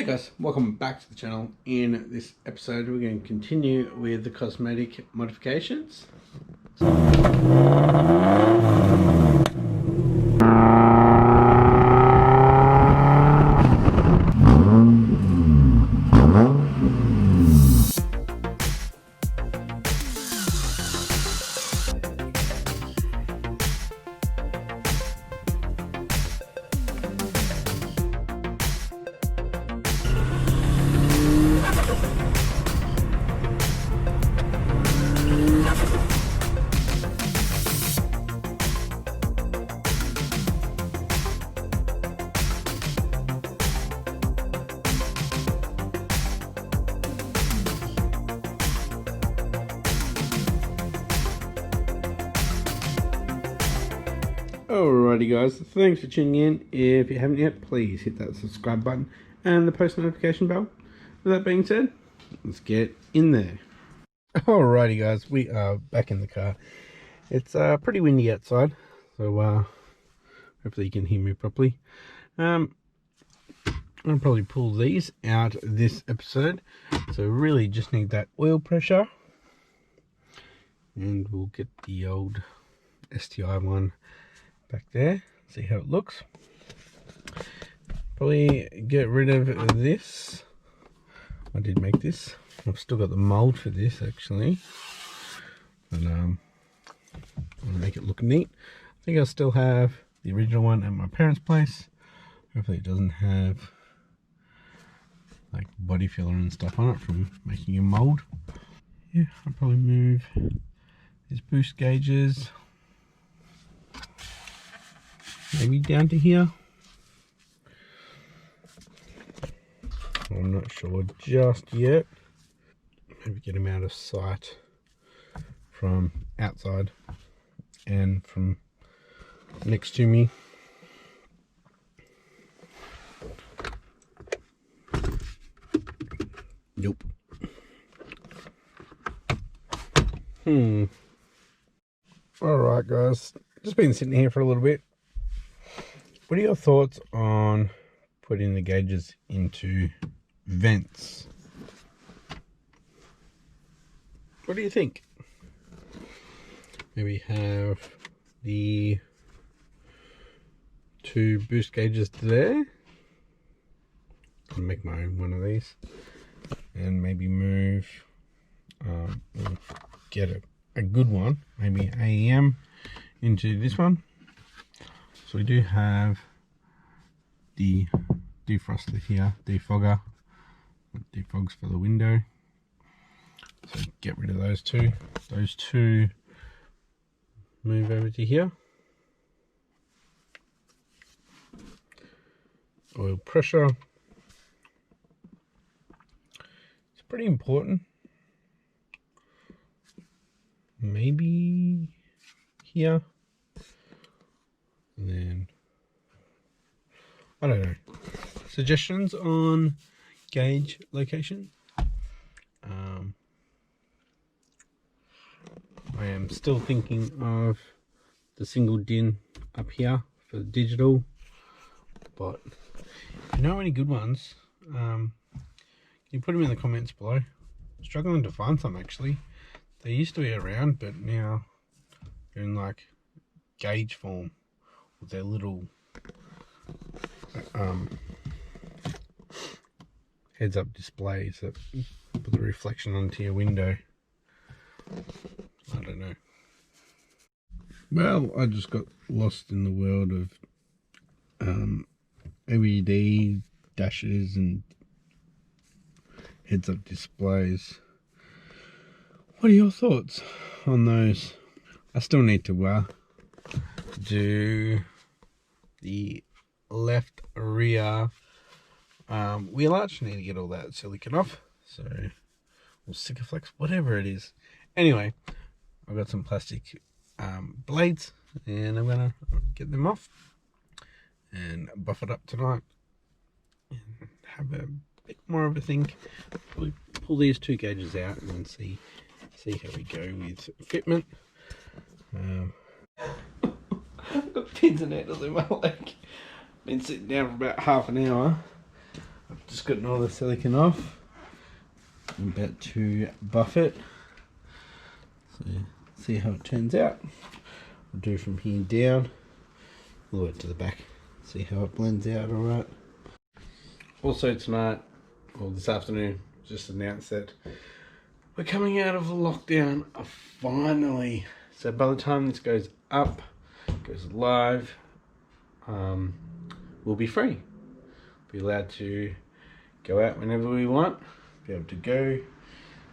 Guys, welcome back to the channel. In this episode we're going to continue with the cosmetic modifications. Alrighty guys, thanks for tuning in. If you haven't yet, please hit that subscribe button and the post notification bell. With that being said, let's get in there. Alrighty guys, we are back in the car. It's pretty windy outside, so hopefully you can hear me properly. I'll probably pull these out this episode, so really just need that oil pressure, and we'll get the old STI one back there, see how it looks. Probably get rid of this. I did make this. I've still got the mold for this actually, but I want to make it look neat. I think I'll still have the original one at my parents' place. Hopefully it doesn't have like body filler and stuff on it from making a mold. Yeah, I'll probably move these boost gauges maybe down to here. I'm not sure just yet. Maybe get them out of sight from outside and from next to me. Nope. Alright guys, just been sitting here for a little bit. What are your thoughts on putting the gauges into vents? What do you think? Maybe have the two boost gauges there. I'll make my own one of these, and maybe move, get a good one, maybe AEM into this one. So we do have the defroster here, defogger, defogs for the window. So get rid of those two. Those two move over to here. Oil pressure. It's pretty important. Maybe here. And then, I don't know, suggestions on gauge location. I am still thinking of the single DIN up here for the digital, but if you know any good ones, can you put them in the comments below? I'm struggling to find some actually. They used to be around, but now they're in like gauge form with their little heads up displays that put the reflection onto your window. I don't know. Well, I just got lost in the world of LED dashes and heads up displays. What are your thoughts on those? I still need to do the left rear wheel arch. Need to get all that silicone off, so, or Sikaflex, whatever it is. Anyway, I've got some plastic blades, and I'm gonna get them off and buff it up tonight and have a bit more of a think. Probably pull these two gauges out and then see how we go with fitment. I've got pins and needles in my leg. Been sitting down for about half an hour. I've just gotten all the silicone off. I'm about to buff it. So see how it turns out. I'll do from here down all the way to the back. See how it blends out alright. Also tonight, or this afternoon, just announced that we're coming out of the lockdown finally. So by the time this goes up, goes live, we'll be free. Be allowed to go out whenever we want, be able to go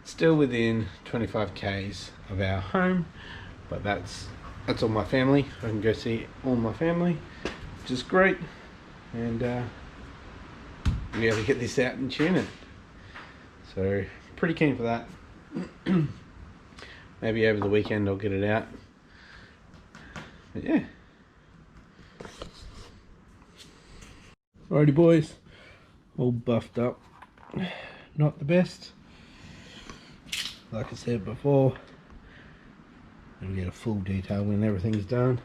still within 25 k's of our home, but that's all my family. I can go see all my family, which is great, and be able to get this out and tune it. So pretty keen for that. Maybe over the weekend I'll get it out. But yeah. Alrighty boys, all buffed up. Not the best. Like I said before, I'll get a full detail when everything's done.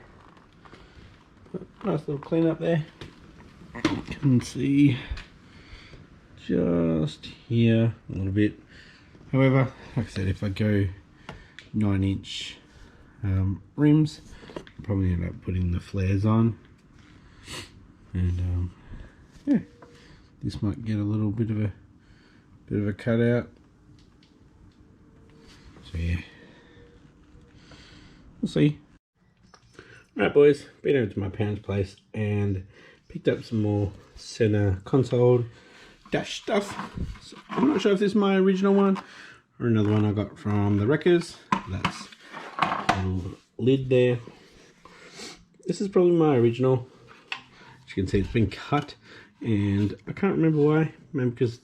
But nice little clean up there. You can see just here a little bit. However, like I said, if I go 9-inch rims, I'll probably end up putting the flares on, and yeah, this might get a little bit of a cutout. So yeah, we'll see. Alright boys, been over to my parents' place and picked up some more center console dash stuff. So I'm not sure if this is my original one or another one I got from the Wreckers. That's a little lid there. This is probably my original. As you can see, it's been cut, and I can't remember why. Maybe because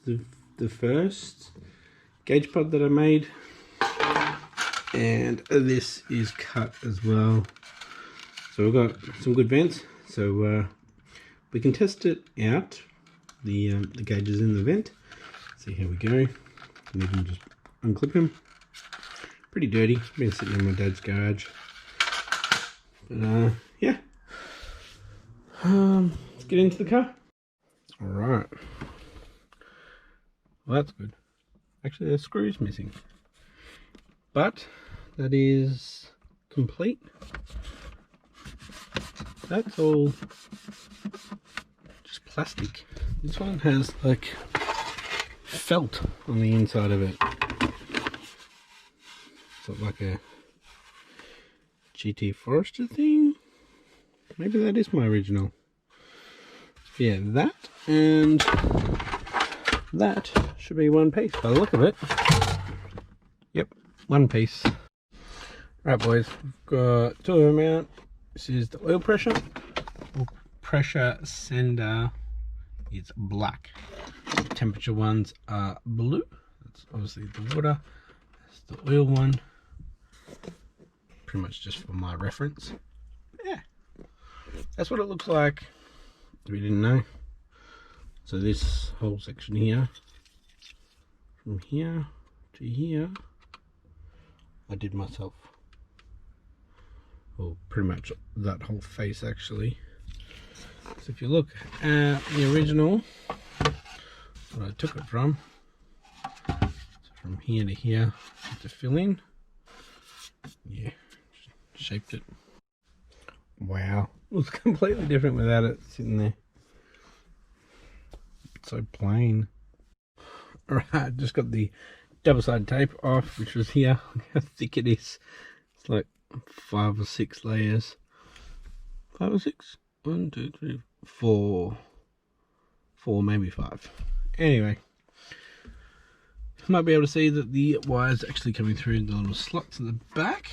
the first gauge pod that I made, and this is cut as well. So we've got some good vents, so we can test it out. The gauges in the vent. See how we go. And we can just unclip him. Pretty dirty. Been sitting in my dad's garage. But yeah. Let's get into the car. Alright. Well, that's good. Actually, the screw's missing. But that is complete. That's all just plastic. This one has like felt on the inside of it. Sort of like a GT Forester thing. Maybe that is my original. Yeah, that and that should be one piece by the look of it. Yep, one piece. Right boys, we've got two of them out. This is the oil pressure. Pressure sender is black. The temperature ones are blue. That's obviously the water. That's the oil one. Pretty much just for my reference. Yeah, that's what it looks like. If you didn't know. So this whole section here, from here to here, I did myself. Well, pretty much that whole face actually. So if you look at the original, what I took it from, so from here to here, to fill in, yeah, shaped it. Wow, it was completely different without it sitting there. It's so plain. Alright, just got the double-sided tape off, which was here. Look how thick it is. It's like 5 or 6 layers. 5 or 6? 1, 2, 3, 4. 4, maybe 5. Anyway, you might be able to see that the wire's actually coming through the little slots at the back.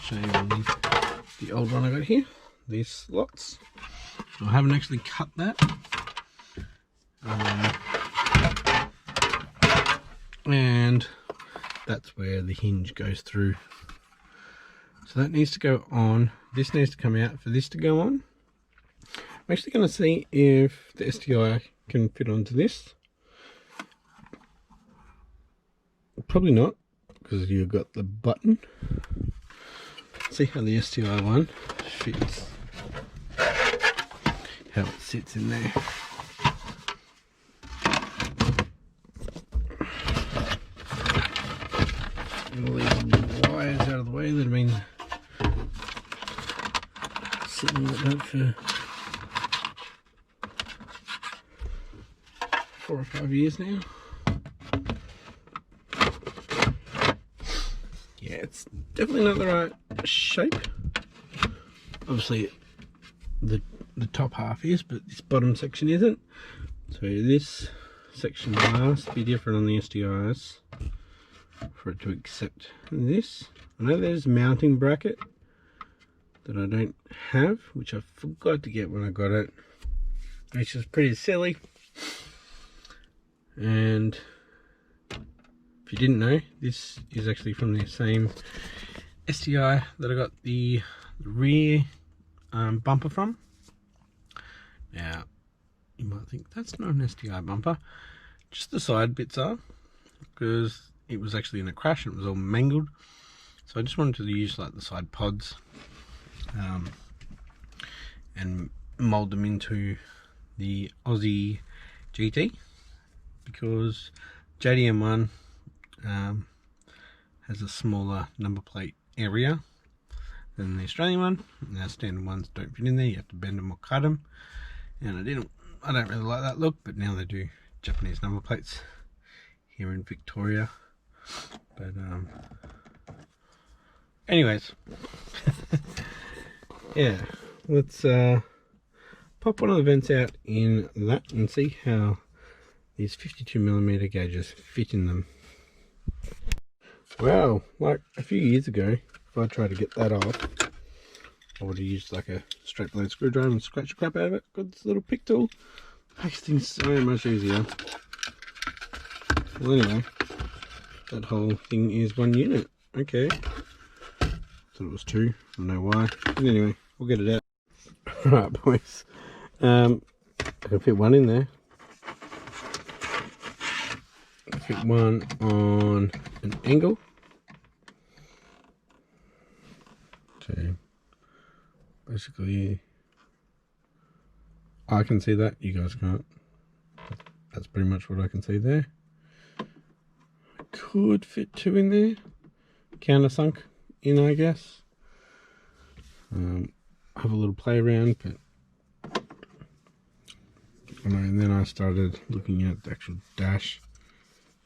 Show you the old one I got here. These slots. So I haven't actually cut that. And that's where the hinge goes through. So that needs to go on. This needs to come out for this to go on. I'm actually going to see if the STI can fit onto this. Probably not, because you've got the button. See how the STI one fits. How it sits in there. all these wires out of the way that have been sitting like that for 4 or 5 years now. Yeah, it's definitely not the right shape. Obviously the top half is, but this bottom section isn't. So this section must be different on the STIs for it to accept this. I know there's a mounting bracket that I don't have, which I forgot to get when I got it, which is pretty silly. And if you didn't know, this is actually from the same STI that I got the rear bumper from. Now you might think that's not an STI bumper, just the side bits are, because it was actually in a crash and it was all mangled. So I just wanted to use like the side pods and mold them into the Aussie GT, because JDM1 has a smaller number plate area than the Australian one, and our standard ones don't fit in there. You have to bend them or cut them, and I don't really like that look, but now they do Japanese number plates here in Victoria. But anyways, yeah, let's pop one of the vents out in that and see how these 52mm gauges fit in them. Well, like a few years ago, if I tried to get that off, I would have used like a straight blade screwdriver and scratch the crap out of it. Got this little pick tool, makes things so much easier. Well, anyway, that whole thing is 1 unit. Okay, thought it was 2. I don't know why. But anyway, we'll get it out. Right, boys. I can fit one in there. Fit one on an angle. So basically, I can see that, you guys can't. That's pretty much what I can see there. I could fit 2 in there, countersunk in, I guess. Have a little play around, but and then I started looking at the actual dash.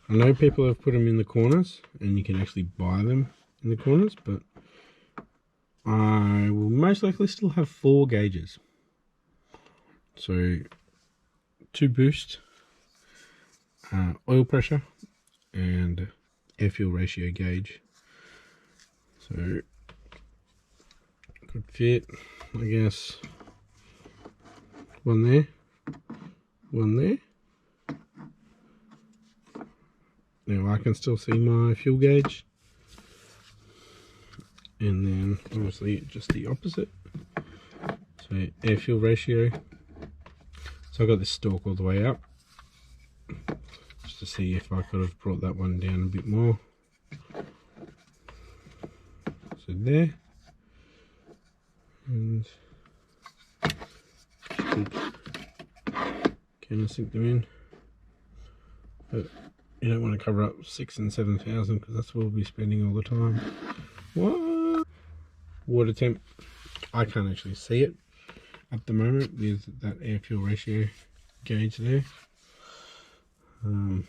I know people have put them in the corners, and you can actually buy them in the corners, but I will most likely still have 4 gauges. So 2 boost, oil pressure, and air fuel ratio gauge. So could fit, I guess, one there, one there. Now I can still see my fuel gauge, and then obviously just the opposite. So air fuel ratio. So I got this stalk all the way up, just to see if I could have brought that one down a bit more. So there, and countersink them in, but you don't want to cover up 6,000 and 7,000 because that's what we'll be spending all the time. What? Water temp, I can't actually see it at the moment with that air fuel ratio gauge there. Could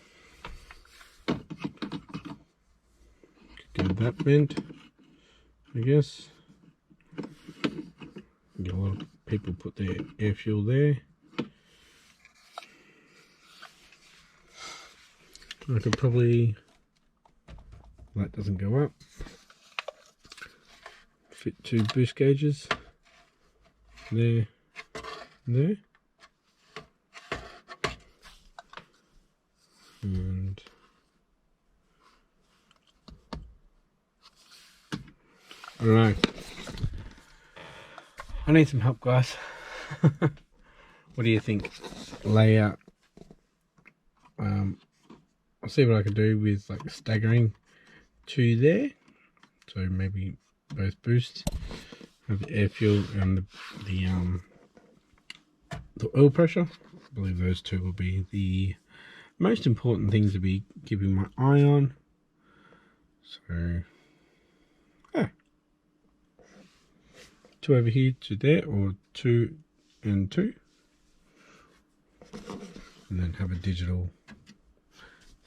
go that vent, I guess. Get a lot of people put their air fuel there. I could probably, that doesn't go up, fit 2 boost gauges there, there, and I don't know, I need some help, guys. What do you think? Layout. I'll see what I can do with like staggering 2 there, so maybe both boosts, have the air fuel and the oil pressure. I believe those 2 will be the most important things to be keeping my eye on. So yeah, 2 over here, 2 there, or 2 and 2, and then have a digital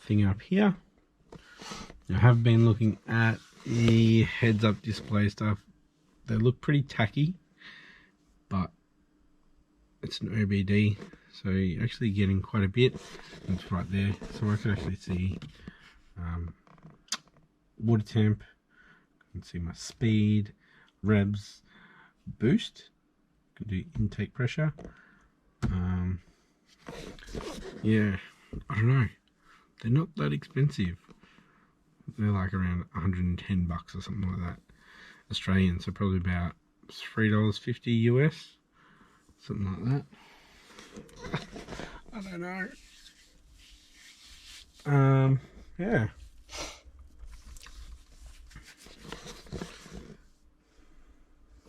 thing up here. I have been looking at the heads-up display stuff. They look pretty tacky, but it's an OBD, so you're actually getting quite a bit. It's right there, so I can actually see water temp, I can see my speed, revs, boost, can do intake pressure. Yeah, I don't know, they're not that expensive. They're like around 110 bucks or something like that Australian, so probably about $3.50 US, something like that. I don't know. Yeah.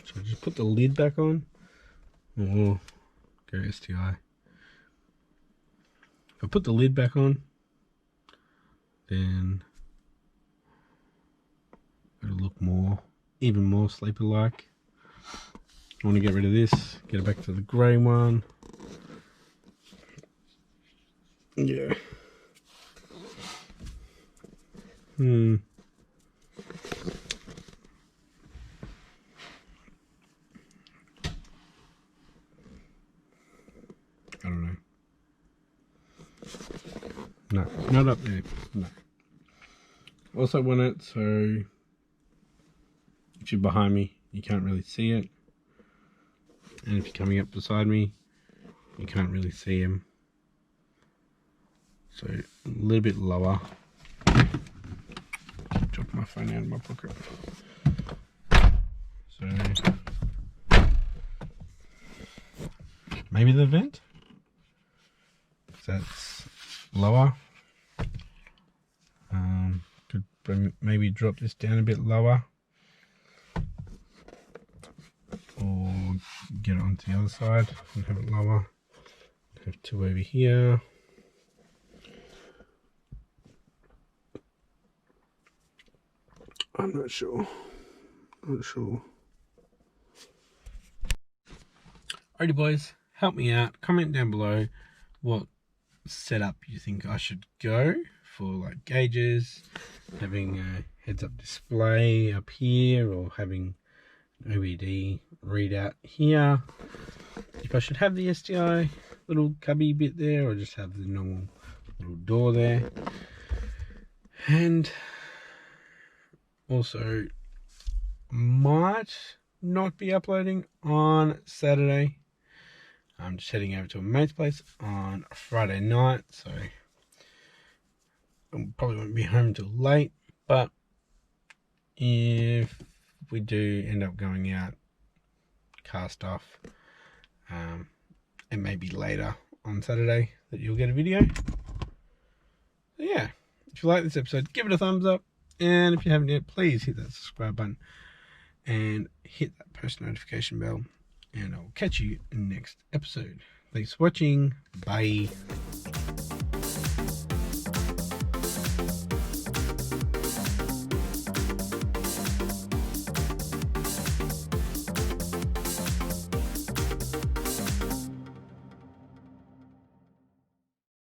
So just put the lid back on, or go STI. If I put the lid back on, then it'll look even more sleeper-like. I want to get rid of this, get it back to the grey one. Yeah. I don't know. No, not up there. No. Also want it so if you're behind me, you can't really see it. And if you're coming up beside me, you can't really see him. So a little bit lower. Drop my phone out of my pocket. So maybe the vent, if that's lower. Could maybe drop this down a bit lower, or get it onto the other side and have it lower. Have 2 over here. I'm not sure. Alrighty boys, help me out. Comment down below what setup you think I should go for, like gauges, having a heads-up display up here, or having an OBD readout here. If I should have the STI little cubby bit there, or just have the normal little door there. And also might not be uploading on Saturday. I'm just heading over to a mate's place on Friday night, so I probably won't be home till late. But if we do end up going out car stuff, it may be later on Saturday that you'll get a video. So yeah, if you like this episode, give it a thumbs up, and if you haven't yet, please hit that subscribe button and hit that post notification bell, and I'll catch you in the next episode. Thanks for watching. Bye.